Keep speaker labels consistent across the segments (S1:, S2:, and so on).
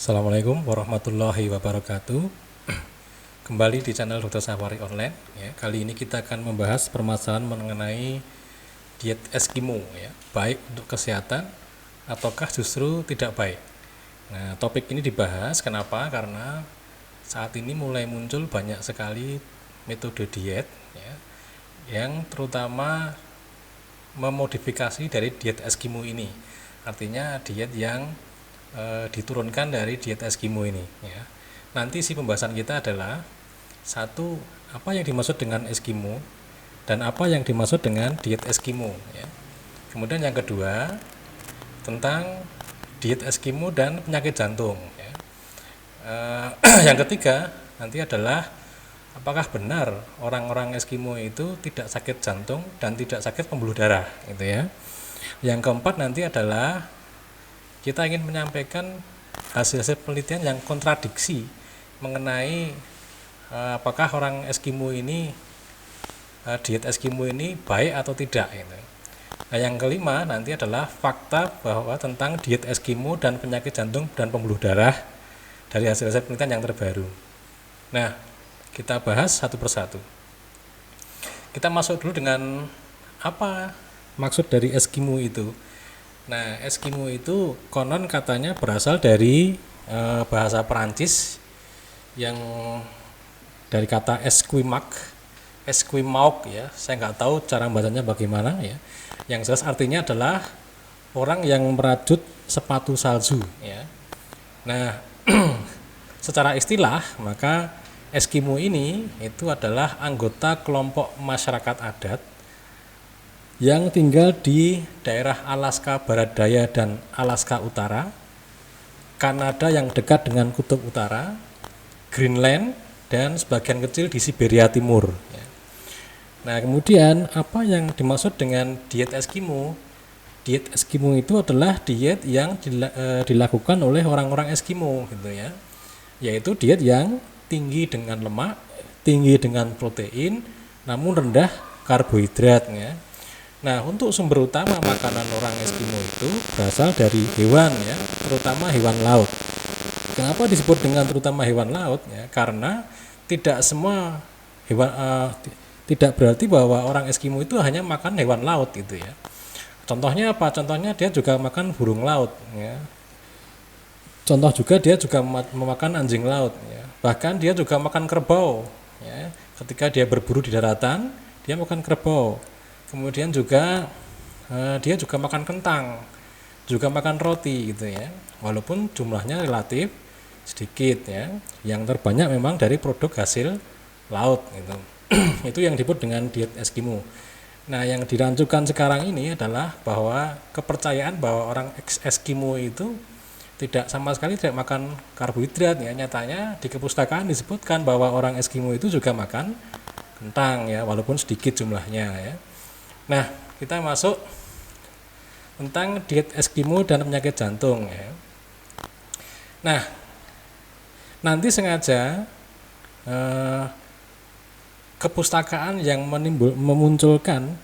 S1: Assalamualaikum warahmatullahi wabarakatuh. Kembali di channel Dr. Safari Online. Kali ini kita akan membahas permasalahan mengenai diet Eskimo, baik untuk kesehatan ataukah justru tidak baik. Nah, topik ini dibahas kenapa? Karena saat ini mulai muncul banyak sekali metode diet, yang terutama memodifikasi dari diet Eskimo ini. Artinya diet yang diturunkan dari diet Eskimo ini. Nanti pembahasan kita adalah satu, apa yang dimaksud dengan Eskimo dan apa yang dimaksud dengan diet Eskimo. Kemudian yang kedua tentang diet Eskimo dan penyakit jantung. Yang ketiga nanti adalah apakah benar orang-orang Eskimo itu tidak sakit jantung dan tidak sakit pembuluh darah, gitu ya. Yang keempat nanti adalah kita ingin menyampaikan hasil-hasil penelitian yang kontradiksi mengenai apakah orang Eskimo ini, diet Eskimo ini baik atau tidak. Nah, yang kelima nanti adalah fakta bahwa tentang diet Eskimo dan penyakit jantung dan pembuluh darah dari hasil-hasil penelitian yang terbaru. Nah, kita bahas satu persatu. Kita masuk dulu dengan apa maksud dari Eskimo itu. Nah, Eskimo itu konon katanya berasal dari bahasa Perancis yang dari kata Esquimaux, ya. Saya nggak tahu cara bacanya bagaimana, ya. Yang jelas artinya adalah orang yang merajut sepatu salju, ya. Nah, secara istilah maka Eskimo ini itu adalah anggota kelompok masyarakat adat yang tinggal di daerah Alaska Barat Daya dan Alaska Utara, Kanada yang dekat dengan Kutub Utara, Greenland, dan sebagian kecil di Siberia Timur. Nah, kemudian apa yang dimaksud dengan diet Eskimo? Diet Eskimo itu adalah diet yang dilakukan oleh orang-orang Eskimo, gitu ya. Yaitu diet yang tinggi dengan lemak, tinggi dengan protein, namun rendah karbohidrat, ya. Nah, untuk sumber utama makanan orang Eskimo itu berasal dari hewan, ya, terutama hewan laut. Kenapa disebut dengan terutama hewan laut? Ya, karena tidak semua hewan, tidak berarti bahwa orang Eskimo itu hanya makan hewan laut, gitu ya. Contohnya apa? Contohnya dia juga makan burung laut, ya. Contoh juga dia juga memakan anjing laut, ya. Bahkan dia juga makan kerbau, ya. Ketika dia berburu di daratan, dia makan kerbau. Kemudian juga dia juga makan kentang, juga makan roti, gitu ya. Walaupun jumlahnya relatif sedikit, ya. Yang terbanyak memang dari produk hasil laut, gitu. Itu yang disebut dengan diet Eskimo. Nah, yang dirancukan sekarang ini adalah bahwa kepercayaan bahwa orang Eskimo itu sama sekali tidak makan karbohidrat, ya. Nyatanya di kepustakaan disebutkan bahwa orang Eskimo itu juga makan kentang, ya, walaupun sedikit jumlahnya, ya. Nah, kita masuk tentang diet Eskimo dan penyakit jantung, ya. Nah, nanti sengaja kepustakaan yang memunculkan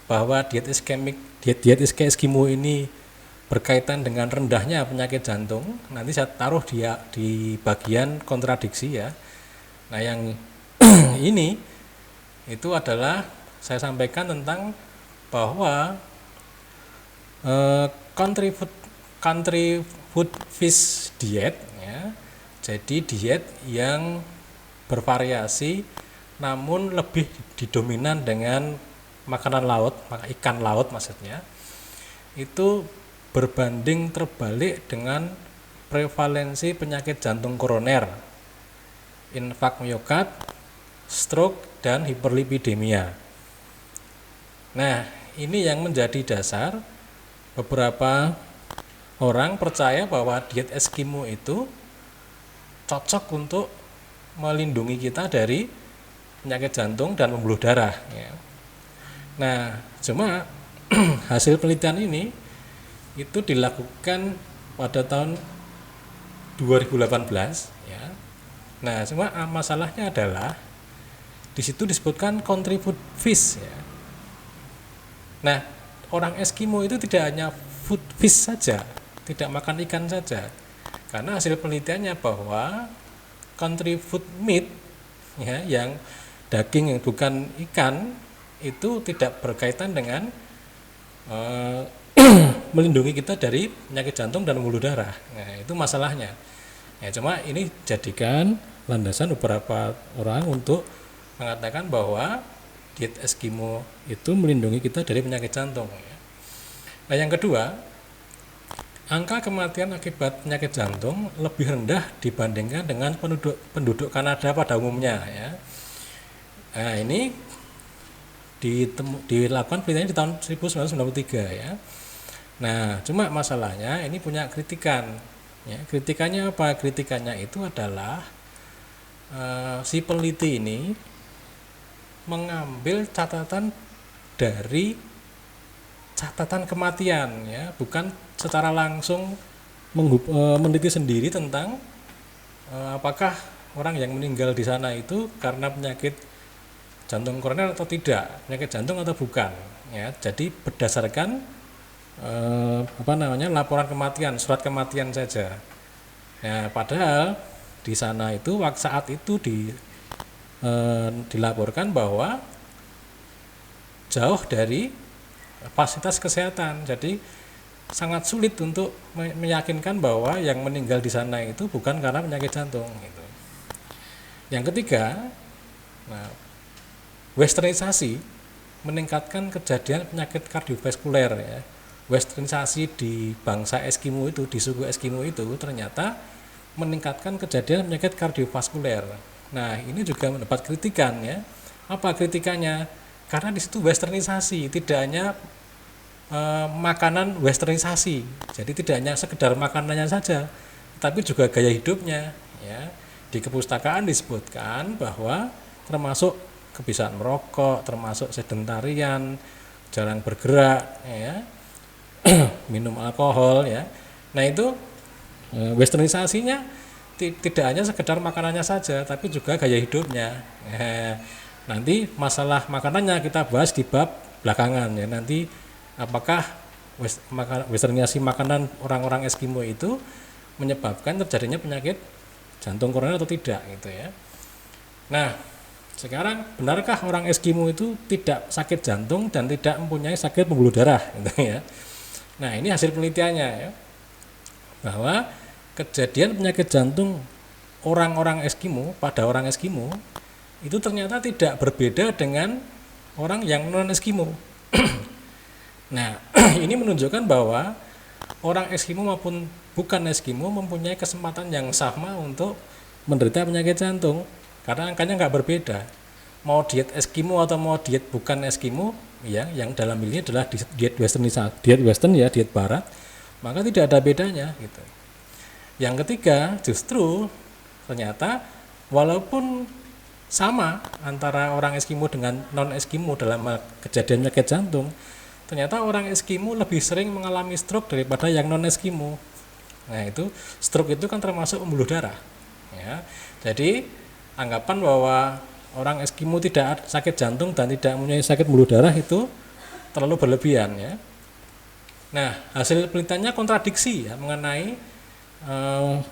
S1: bahwa diet Eskimo ini berkaitan dengan rendahnya penyakit jantung, nanti saya taruh dia di bagian kontradiksi, ya. Nah, yang ini itu adalah saya sampaikan tentang bahwa country food fish diet, ya. Jadi diet yang bervariasi namun lebih didominan dengan makanan laut, ikan laut maksudnya, itu berbanding terbalik dengan prevalensi penyakit jantung koroner, infark miokard, stroke, dan hiperlipidemia. Nah, ini yang menjadi dasar beberapa orang percaya bahwa diet Eskimo itu cocok untuk melindungi kita dari penyakit jantung dan pembuluh darah, ya. Nah, cuma hasil penelitian ini itu dilakukan pada tahun 2018, ya. Nah, cuma masalahnya adalah di situ disebutkan country food fish, ya. Nah, orang Eskimo itu tidak hanya food fish saja, tidak makan ikan saja, Karena hasil penelitiannya bahwa country food meat, ya, yang daging yang bukan ikan itu tidak berkaitan dengan melindungi kita dari penyakit jantung dan pembuluh darah. Nah, itu masalahnya. Ya, cuma ini jadikan landasan beberapa orang untuk mengatakan bahwa diet Eskimo itu melindungi kita dari penyakit jantung. Ya. Nah, yang kedua, angka kematian akibat penyakit jantung lebih rendah dibandingkan dengan penduduk Kanada pada umumnya. Ya. Nah, ini dilakukan penelitian di tahun 1993 ya. Nah, cuma masalahnya ini punya kritikan. Ya, kritikannya apa? Kritikannya itu adalah si peneliti ini mengambil catatan dari catatan kematian, ya, bukan secara langsung meneliti sendiri tentang apakah orang yang meninggal di sana itu karena penyakit jantung koroner atau tidak, penyakit jantung atau bukan. Ya, jadi berdasarkan laporan kematian, surat kematian saja. Ya, padahal di sana itu saat itu dilaporkan bahwa jauh dari fasilitas kesehatan, jadi sangat sulit untuk meyakinkan bahwa yang meninggal di sana itu bukan karena penyakit jantung. Gitu. Yang ketiga, westernisasi meningkatkan kejadian penyakit kardiovaskuler. Ya. Westernisasi di bangsa Eskimo itu, di suku Eskimo itu ternyata meningkatkan kejadian penyakit kardiovaskuler. Nah, ini juga mendapat kritikan, ya. Apa kritikannya? Karena di situ westernisasi, tidak hanya makanan westernisasi. Jadi tidak hanya sekedar makanannya saja, tapi juga gaya hidupnya, ya. Di kepustakaan disebutkan bahwa termasuk kebiasaan merokok, termasuk sedentarian, jarang bergerak, ya. Minum alkohol, ya. Nah, itu westernisasinya tidak hanya sekedar makanannya saja, tapi juga gaya hidupnya. Nanti masalah makanannya kita bahas di bab belakangan, ya. Nanti apakah westernisasi makanan orang-orang Eskimo itu menyebabkan terjadinya penyakit jantung koroner atau tidak, gitu ya. Nah, sekarang benarkah orang Eskimo itu tidak sakit jantung dan tidak mempunyai sakit pembuluh darah, gitu ya. Nah, ini hasil penelitiannya, ya, bahwa kejadian penyakit jantung orang-orang Eskimo pada orang Eskimo itu ternyata tidak berbeda dengan orang yang non Eskimo. Nah, ini menunjukkan bahwa orang Eskimo maupun bukan Eskimo mempunyai kesempatan yang sama untuk menderita penyakit jantung karena angkanya nggak berbeda. Mau diet Eskimo atau mau diet bukan Eskimo, ya, yang dalam ini adalah diet western, ya, diet barat, maka tidak ada bedanya, gitu. Yang ketiga, justru ternyata walaupun sama antara orang Eskimo dengan non Eskimo dalam kejadian penyakit jantung, ternyata orang Eskimo lebih sering mengalami stroke daripada yang non Eskimo. Nah, itu stroke itu kan termasuk pembuluh darah, ya. Jadi anggapan bahwa orang Eskimo tidak sakit jantung dan tidak mempunyai sakit pembuluh darah itu terlalu berlebihan, ya. Nah, hasil penelitiannya kontradiksi, ya, mengenai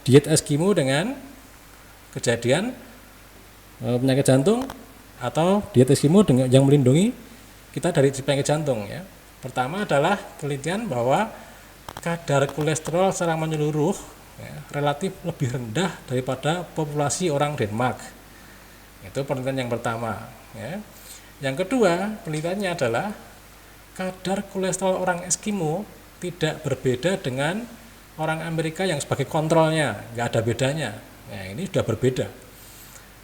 S1: diet Eskimo dengan kejadian penyakit jantung atau diet Eskimo dengan yang melindungi kita dari penyakit jantung, ya. Pertama adalah penelitian bahwa kadar kolesterol secara menyeluruh, ya, relatif lebih rendah daripada populasi orang Denmark. Itu penelitian yang pertama, ya. Yang kedua, penelitiannya adalah kadar kolesterol orang Eskimo tidak berbeda dengan orang Amerika yang sebagai kontrolnya, nggak ada bedanya. Nah, ini sudah berbeda.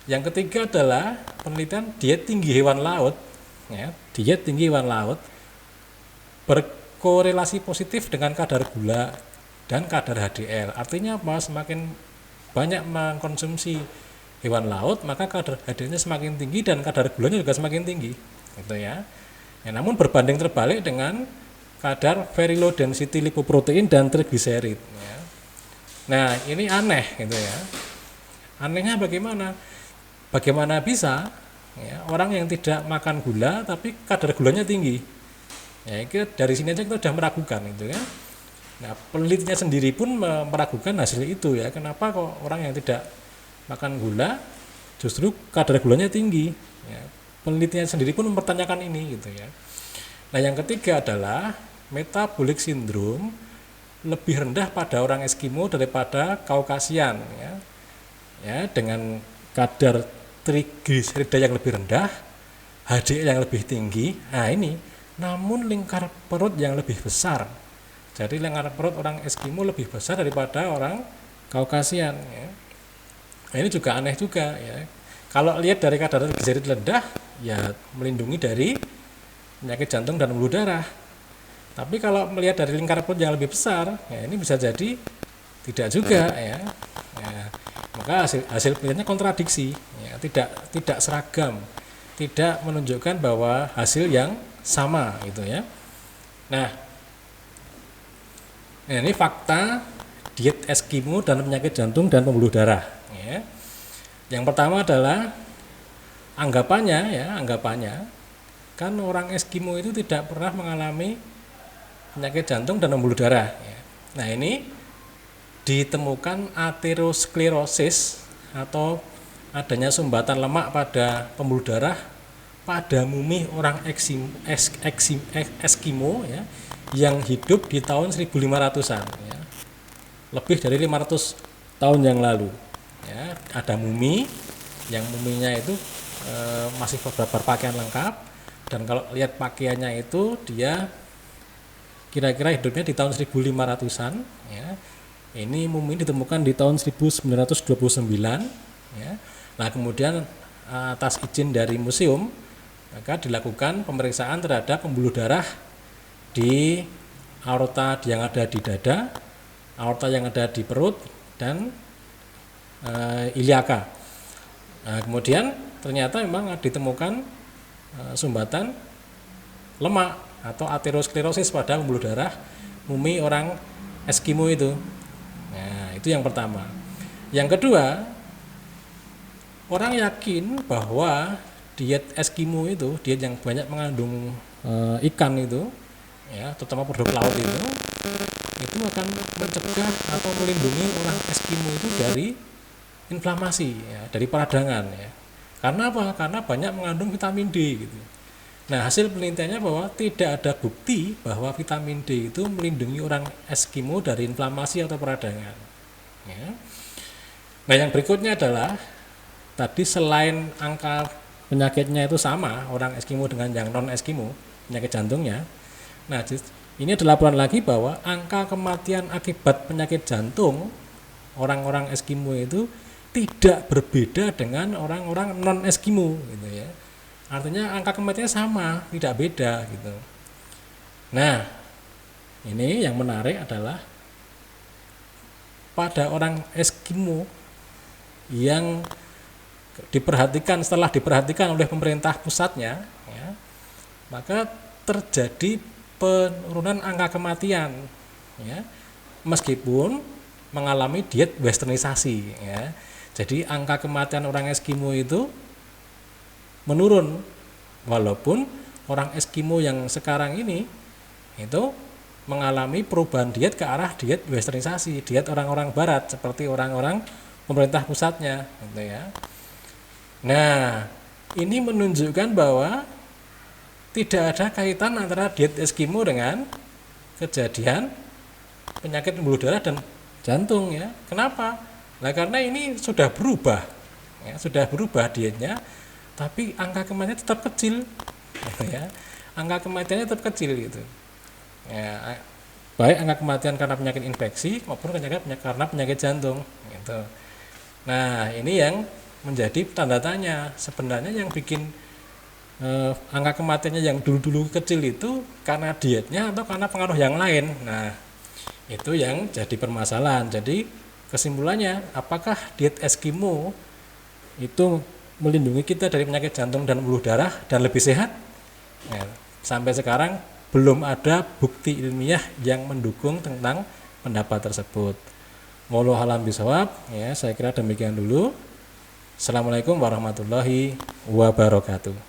S1: Yang ketiga adalah penelitian diet tinggi hewan laut, ya. Diet tinggi hewan laut berkorelasi positif dengan kadar gula dan kadar HDL. Artinya apa? Semakin banyak mengkonsumsi hewan laut, maka kadar HDL-nya semakin tinggi dan kadar gulanya juga semakin tinggi, gitu ya. Ya, namun berbanding terbalik dengan kadar very low density lipoprotein dan trigliserid, ya. Nah, ini aneh, gitu ya. Anehnya bagaimana? Bagaimana bisa, ya, orang yang tidak makan gula tapi kadar gulanya tinggi? Ya, dari sini aja kita sudah meragukan, gitu ya. Nah, penelitinya sendiri pun meragukan hasil itu ya. Kenapa kok orang yang tidak makan gula justru kadar gulanya tinggi? Ya, penelitinya sendiri pun mempertanyakan ini gitu ya. Nah, yang ketiga adalah metabolic syndrome lebih rendah pada orang Eskimo daripada Kaukasian ya. Ya, dengan kadar trigliserida yang lebih rendah, HDL yang lebih tinggi. Nah, ini namun lingkar perut yang lebih besar. Jadi lingkar perut orang Eskimo lebih besar daripada orang Kaukasian ya. Nah, ini juga aneh juga ya. Kalau lihat dari kadar trigliserida rendah ya melindungi dari penyakit jantung dan pembuluh darah. Tapi kalau melihat dari lingkar perut yang lebih besar, ya ini bisa jadi tidak juga ya. Ya, maka hasil penelitiannya kontradiksi, ya, tidak seragam, tidak menunjukkan bahwa hasil yang sama gitu ya. Nah, ini fakta diet Eskimo dan penyakit jantung dan pembuluh darah. Ya. Yang pertama adalah anggapannya kan orang Eskimo itu tidak pernah mengalami penyakit jantung dan pembuluh darah. Nah, ini ditemukan aterosklerosis atau adanya sumbatan lemak pada pembuluh darah pada mumi orang Eskimo ya, yang hidup di tahun 1500-an ya. Lebih dari 500 tahun yang lalu. Ya, ada mumi yang muminya itu masih berpakaian lengkap, dan kalau lihat pakaiannya itu dia kira-kira hidupnya di tahun 1500-an ya. Ini mumi ditemukan di tahun 1929 ya. Nah, kemudian atas izin dari museum maka dilakukan pemeriksaan terhadap pembuluh darah di aorta yang ada di dada, aorta yang ada di perut, dan iliaka. Nah, kemudian ternyata memang ditemukan sumbatan lemak atau aterosklerosis pada pembuluh darah mumi orang Eskimo itu. Nah, itu yang pertama. Yang kedua, orang yakin bahwa diet Eskimo itu, diet yang banyak mengandung ikan itu, ya, terutama produk laut itu akan mencegah atau melindungi orang Eskimo itu dari inflamasi, ya, dari peradangan, ya. Karena apa? Karena banyak mengandung vitamin D gitu. Nah, hasil penelitiannya bahwa tidak ada bukti bahwa vitamin D itu melindungi orang Eskimo dari inflamasi atau peradangan. Ya. Nah, yang berikutnya adalah tadi selain angka penyakitnya itu sama orang Eskimo dengan yang non Eskimo, penyakit jantungnya. Nah, ini ada laporan lagi bahwa angka kematian akibat penyakit jantung orang-orang Eskimo itu tidak berbeda dengan orang-orang non Eskimo gitu ya. Artinya angka kematiannya sama, tidak beda gitu. Nah, ini yang menarik adalah pada orang Eskimo yang setelah diperhatikan oleh pemerintah pusatnya, ya, maka terjadi penurunan angka kematian, ya, meskipun mengalami diet westernisasi, ya. Jadi angka kematian orang Eskimo itu menurun, walaupun orang Eskimo yang sekarang ini itu mengalami perubahan diet ke arah diet westernisasi, diet orang-orang barat seperti orang-orang pemerintah pusatnya gitu ya. Nah, ini menunjukkan bahwa tidak ada kaitan antara diet Eskimo dengan kejadian penyakit pembuluh darah dan jantung ya. Kenapa? Nah, karena ini sudah berubah, ya, sudah berubah dietnya, tapi angka kematiannya tetap kecil, gitu ya. Angka kematiannya tetap kecil gitu. Ya, baik angka kematian karena penyakit infeksi maupun karena penyakit jantung, gitu. Nah, ini yang menjadi tanda tanya. Sebenarnya yang bikin angka kematiannya yang dulu-dulu kecil itu karena dietnya atau karena pengaruh yang lain. Nah, itu yang jadi permasalahan. Jadi kesimpulannya, apakah diet Eskimo itu melindungi kita dari penyakit jantung dan pembuluh darah dan lebih sehat? Ya, sampai sekarang belum ada bukti ilmiah yang mendukung tentang pendapat tersebut. Wallahu a'lam bishawab, ya, saya kira demikian dulu. Assalamualaikum warahmatullahi wabarakatuh.